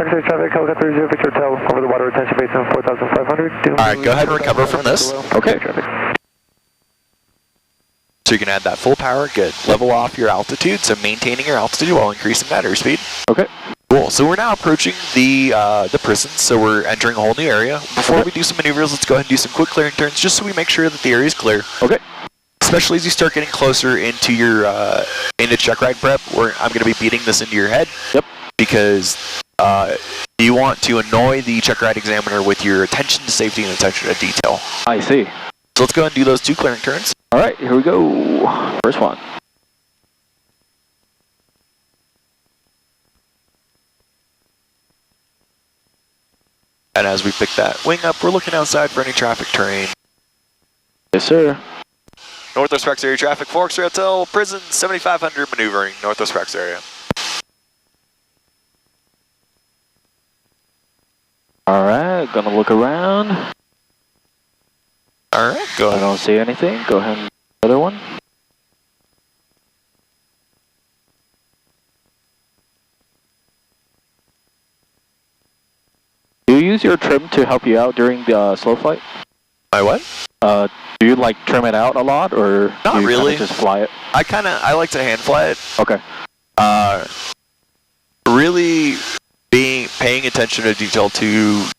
X-ray traffic, Helica 30, Victor Hotel, over the water retention basin, 4,500. Alright, go ahead and recover from this. Okay. So you can add that full power, good. Level off your altitude, so maintaining your altitude while increasing that airspeed. Okay. Cool, so we're now approaching the prison, so we're entering a whole new area. Before we do some maneuvers, let's go ahead and do some quick clearing turns, just so we make sure that the area is clear. Okay. Especially as you start getting closer into your into check ride prep, where I'm going to be beating this into your head. Yep. Because you want to annoy the check ride examiner with your attention to safety and attention to detail. I see. So let's go ahead and do those 2 clearing turns. All right, here we go. First one. And as we pick that wing up, we're looking outside for any traffic terrain. Yes, sir. Northwest Rex area traffic, Forks Hotel, prison, 7500 maneuvering, Northwest Rex area. All right, gonna look around. All right, go I ahead. don't see anything. Go ahead and another one. Do you use your trim to help you out during the slow flight? My what? Do you like trim it out a lot, or Not do you really. kinda just fly it? I like to hand fly it. Okay. Really paying attention to detail to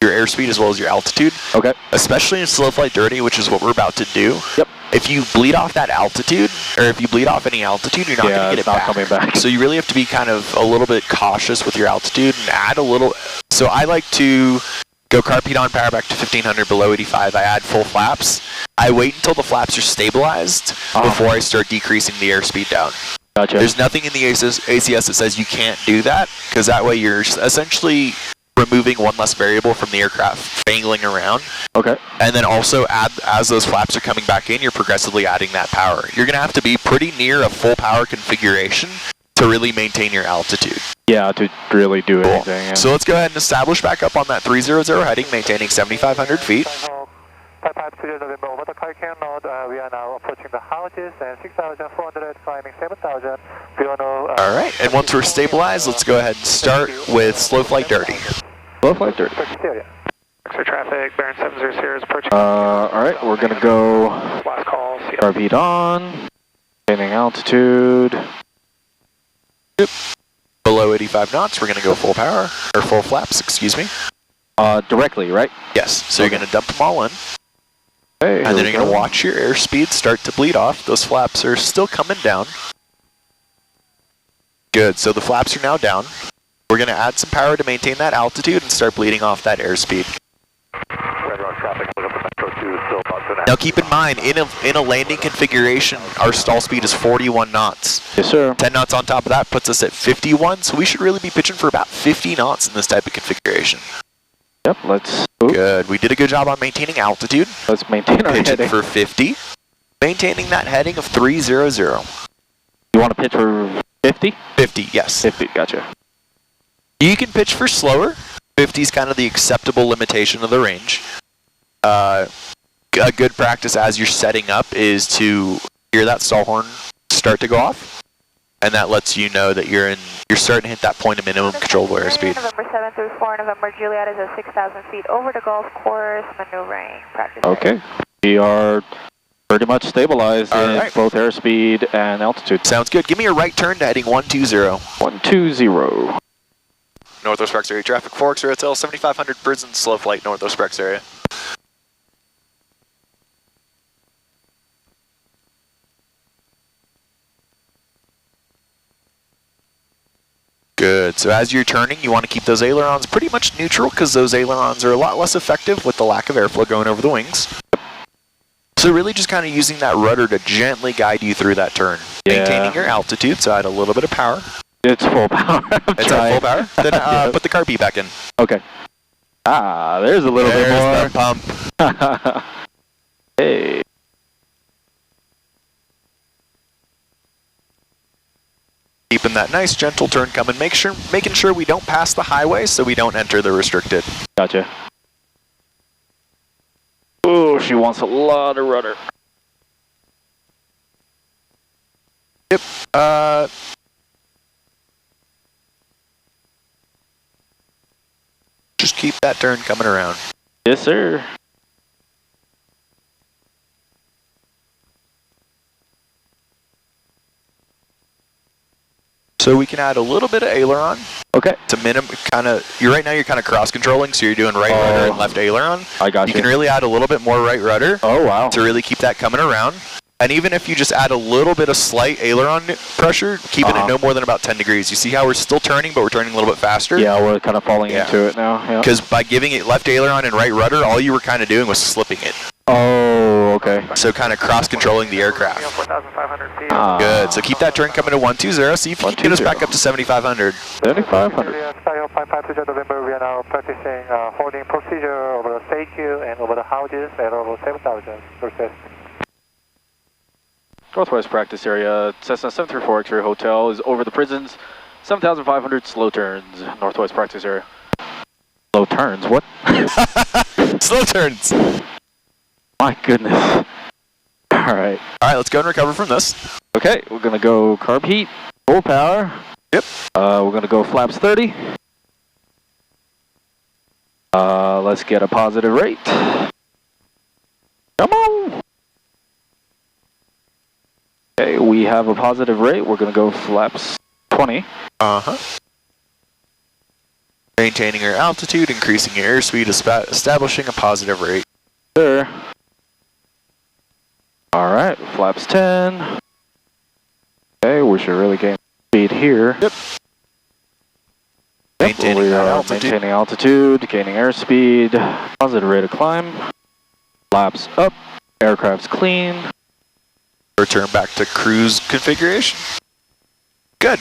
your airspeed as well as your altitude. Okay. Especially in slow flight dirty, which is what we're about to do. Yep. If you bleed off that altitude, or if you bleed off any altitude, you're not going to get it back. coming back. So you really have to be kind of a little bit cautious with your altitude and add a little. So I like to go carpet on power back to 1500 below 85. I add full flaps. I wait until the flaps are stabilized before I start decreasing the airspeed down. Gotcha. There's nothing in the ACS that says you can't do that, because that way you're essentially removing one less variable from the aircraft fangling around. Okay. And then also, as those flaps are coming back in, you're progressively adding that power. You're going to have to be pretty near a full power configuration to really maintain your altitude. Yeah, to really do anything. Yeah. So let's go ahead and establish back up on that 300 heading, maintaining 7,500 feet. November over the Carcan node, we are now approaching the houses and 6,400, climbing 7,000. All right, and once we're stabilized, let's go ahead and start with slow flight dirty. Slow flight dirty. Extra traffic, Baron 700 is approaching. All right, we're gonna go Last call, RP on, maintaining altitude. Yep. Below 85 knots, we're going to go full power, or full flaps, excuse me. Directly, right? Yes, so you're going to dump them all in, Okay, and then you're going to watch your airspeed start to bleed off. Those flaps are still coming down. Good, so the flaps are now down. We're going to add some power to maintain that altitude and start bleeding off that airspeed. Now keep in mind, in a landing configuration, our stall speed is 41 knots. Yes, sir. 10 knots on top of that puts us at 51, so we should really be pitching for about 50 knots in this type of configuration. Yep, let's... Good, we did a good job on maintaining altitude. Let's maintain our Pitching heading. for 50. Maintaining that heading of 300. You want to pitch for 50? 50, yes. 50, gotcha. You can pitch for slower. 50 is kind of the acceptable limitation of the range. A good practice as you're setting up is to hear that stall horn start to go off, and that lets you know that you're starting to hit that point of minimum controllable airspeed. November 7 through 4, November Juliet is at 6,000 feet over the golf course, maneuvering practice. Okay, we are pretty much stabilized in right. both airspeed and altitude. Sounds good. Give me a right turn to heading 120. 120. Northwest Rex area traffic, Forks Hotel, 7,500 prison, slow flight, Northwest Rex area. Good, so as you're turning, you want to keep those ailerons pretty much neutral, because those ailerons are a lot less effective with the lack of airflow going over the wings. So really just kind of using that rudder to gently guide you through that turn. Yeah. Maintaining your altitude, so add a little bit of power. It's full power. It's at full power? Then put the car B back in. Okay. Ah, there's a little bit more. There's the pump. Hey. Keeping that nice gentle turn coming, making sure we don't pass the highway so we don't enter the restricted. Gotcha. Oh, she wants a lot of rudder. Yep. Just keep that turn coming around. Yes, sir. So we can add a little bit of aileron Okay. to right now you're kind of cross controlling, so you're doing right rudder and left aileron. I got you. You can really add a little bit more right rudder Oh, wow. to really keep that coming around. And even if you just add a little bit of slight aileron pressure, keeping it no more than about 10 degrees. You see how we're still turning, but we're turning a little bit faster? Yeah, we're kind of falling into it now. Yeah. Because by giving it left aileron and right rudder, all you were kind of doing was slipping it. Oh, okay. So kind of cross-controlling the aircraft. 4,500 feet. Good. So keep that turn coming to 120. See if you can get us back up to 7,500. 7,500. Skyhawk 552 November, we are now practicing holding procedure over the CQ and over the houses at over 7,000. Process. Northwest practice area, Cessna 734 X-ray Hotel is over the prisons. 7,500 slow turns, Northwest practice area. Slow turns, what? Slow turns. My goodness. Alright. Alright, let's go and recover from this. Okay, we're gonna go carb heat, full power. Yep. We're gonna go flaps 30. Let's get a positive rate. Come on! Okay, we have a positive rate. We're gonna go flaps 20. Uh-huh. Maintaining your altitude, increasing your airspeed, establishing a positive rate. There. Alright, flaps 10. Okay, we should really gain speed here. Yep. Maintaining we are altitude. maintaining altitude, gaining airspeed, positive rate of climb. Flaps up, aircraft's clean. Return back to cruise configuration. Good.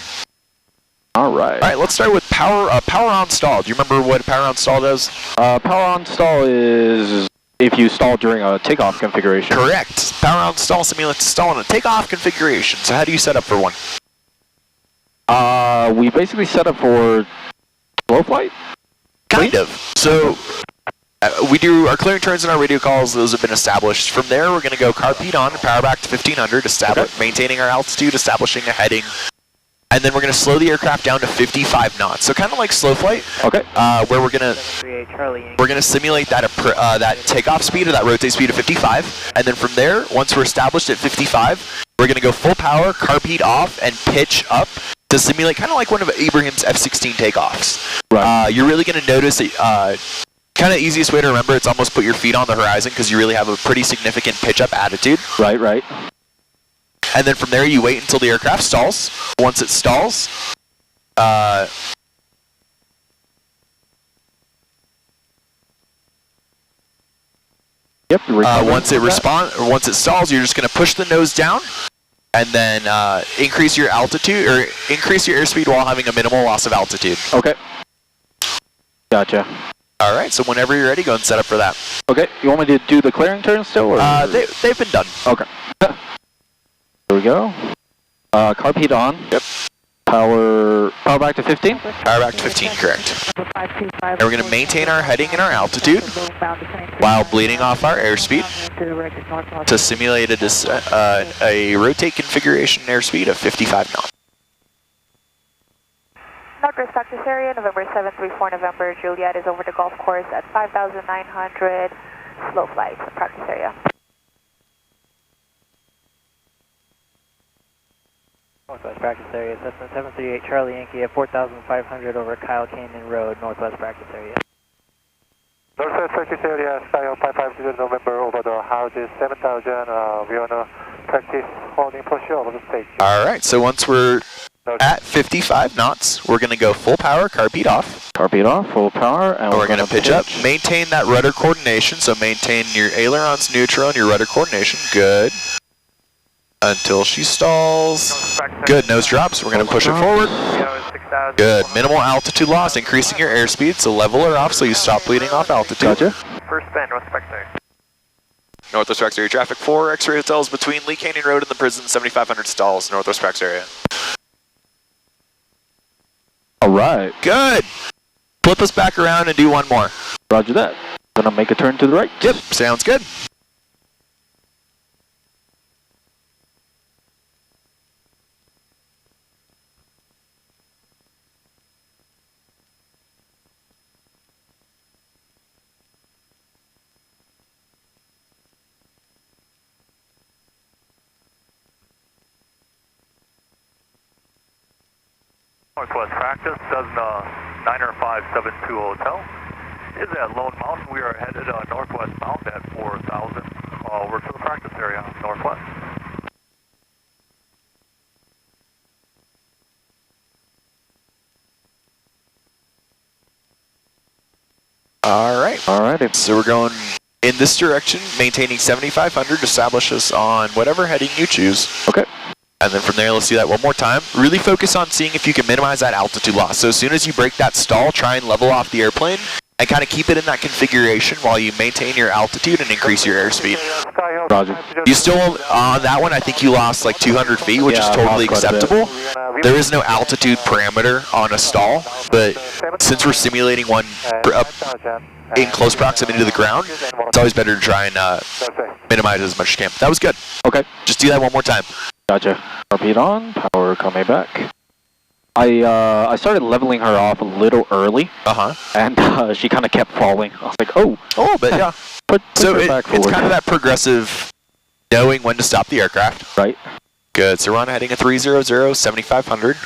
Alright. Alright, let's start with power on stall. Do you remember what power on stall does? Power on stall is if you stall during a takeoff configuration. Correct. Power on stall simulates stall in a takeoff configuration. So how do you set up for one? We basically set up for slow flight. Kind of. So we do our clearing turns and our radio calls. Those have been established. From there, we're going to go carb heat on, power back to 1500, maintaining our altitude, establishing a heading. And then we're going to slow the aircraft down to 55 knots. So kind of like slow flight. Okay. Where we're going to simulate that that takeoff speed or that rotate speed of 55. And then from there, once we're established at 55, we're going to go full power, carb heat off, and pitch up to simulate kind of like one of Abraham's F-16 takeoffs. Right. You're really going to notice that kind of easiest way to remember, it's almost put your feet on the horizon because you really have a pretty significant pitch up attitude. Right, right. And then from there, you wait until the aircraft stalls. Once it stalls, Yep. once it stalls, you're just going to push the nose down, and then increase your altitude or increase your airspeed while having a minimal loss of altitude. Okay. Gotcha. All right. So whenever you're ready, go and set up for that. Okay. You want me to do the clearing turn still? Or? They've been done. Okay. There we go. Carb heat on. Yep. Power back to 15? Power back to 15, correct. And we're going to maintain our heading and our altitude while bleeding off our airspeed to simulate a rotate configuration airspeed of 55 knots. Northwest practice area, November 734 November, Juliet is over the golf course at 5,900, slow flight, practice area. Northwest practice area, Cessna 738 Charlie Yankee at 4,500 over Kyle Canyon Road, Northwest practice area. Northwest practice area, Skyhawk 550 November over the houses, 7,000. We want to practice holding posture over the stage. All right, so once we're at 55 knots, we're going to go full power, carb heat off. Carb heat off, full power, and we're going to pitch up. Maintain that rudder coordination, so maintain your ailerons neutral and your rudder coordination. Good. Until she stalls. Good, nose drops. We're going to push it forward. Good, minimal altitude loss, increasing your airspeed, so level her off so you stop bleeding off altitude. Gotcha. First bend, Northwest area. Northwest Prax area traffic 4, X-ray hotels between Lee Canyon Road and the prison, 7,500 stalls, Northwest Prax area. All right. Good. Flip us back around and do one more. Roger that. Gonna make a turn to the right. Yep, sounds good. Northwest practice, Cessna 90572 Hotel. Is at Lone Mountain. We are headed northwest bound at 4000 over to the practice area, northwest. Alrighty. So we're going in this direction, maintaining 7500, establish us on whatever heading you choose. Okay. And then from there, let's do that one more time. Really focus on seeing if you can minimize that altitude loss. So as soon as you break that stall, try and level off the airplane and kind of keep it in that configuration while you maintain your altitude and increase your airspeed. Roger. You still, on that one, I think you lost like 200 feet, which is totally acceptable. There is no altitude parameter on a stall, but since we're simulating one up in close proximity to the ground, it's always better to try and minimize it as much as you can. That was good. Okay. Just do that one more time. Gotcha. Repeat on, power coming back. I started leveling her off a little early, and she kind of kept falling. I was like, oh, but yeah. Put So her back forward. it's kind of that progressive knowing when to stop the aircraft. Right. Good. So we're on heading at 300, 7500.